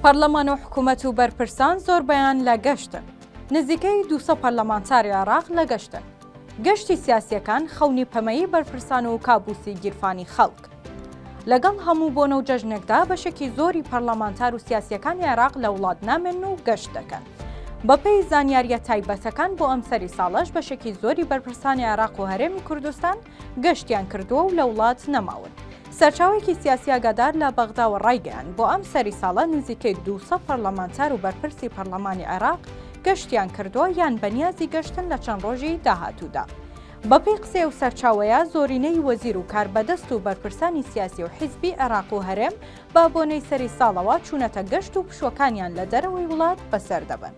پەرلەمان و حکوومەت و بەرپرسان زۆربەیان لە گەشتن. نزیکەی 200 پەرلەمانتاری عێراق لە گەشتن. گەشتی سیاسیەکان خەونی پەمەیی بەرپرسان و کابوسی گیرفانی خەڵک. لەگەڵ هەموو بۆنە و جەژنێکدا بەشێکی زۆری پەرلەمانتار و سیاسیەکانی عێراق لە وڵات نامێن و گەشت دەکەن. بەپێی زانیاریە تایبەتەکان بۆ ئەم سەری ساڵەش بەشێکی زۆری بەرپرسانی عێراق و هەرێمی کوردستان گەشتیان کردووە و لە وڵات نەماون. سەرچاوێکی سیاسی ئاگادار لە بەغدا و ڕایگەیان بۆ ئەم سەری ساڵە نزیکەی 200 پەرلەمانتار و بەرپرسی پەرلەمانی عێراق گەشتیان کردووە یان بەنیازی گەشتن لە چەند ڕۆژی داهاتوودا. بەپێی قسەی و سەرچاوەیە زۆرینەی وەزیر و کاربەدەست و بەرپرسانی سیاسی و حیزبی عێراق و هەرێم با بۆنەی سەری ساڵەوە چوونەتە گەشت و پشوەکانیان لە دەرەوەی وڵات بەسەر دەبن.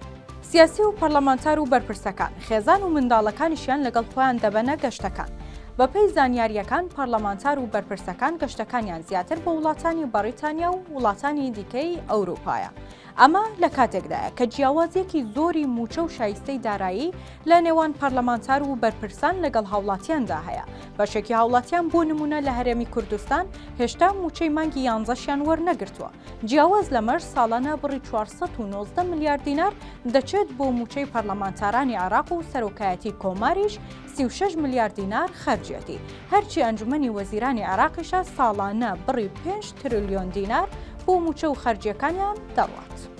سیاسی و پەرلەمانتار و بەرپرسەکان خێزان و منداڵەکانیشیان لەگەڵ خۆیان دەبەنە گەشتەکان. بەپێی زانیاریەکان پەرلەمانتار و بەرپرسەکان گەشتەکانیان زیاتر بە وڵاتانی بەریتانیا و وڵاتانی دیکەی ئەوروپایە. ئەمە لە کاتێکدایە کە جیاوازیەکی زۆری موچە و شایستەی دارایی لە نێوان پەرلەمانتار و بەرپرسان لەگەڵ هاوڵاتیاندا هەیە. بەشێکی هاوڵاتیان بۆ نمونە لە هەرێمی کوردستان هێشتا موچەی مانگی 11شیان وەرنەگرتووە. جیاواز لەمەش ساڵانە بڕی 419 میلیارد دینار دەچێت بۆ موچەی پەرلەمانتارانی عێراق و سەرۆکایەتی کۆماریش 36 میلیارد دینار خەرجێتی. هەرچی ئەنجومەنی وەزیرانی عێراقیشە ساڵانە بڕی 5 تریلیۆن دینار بۆ موچە و خەرجیەکانیان دەڕوات.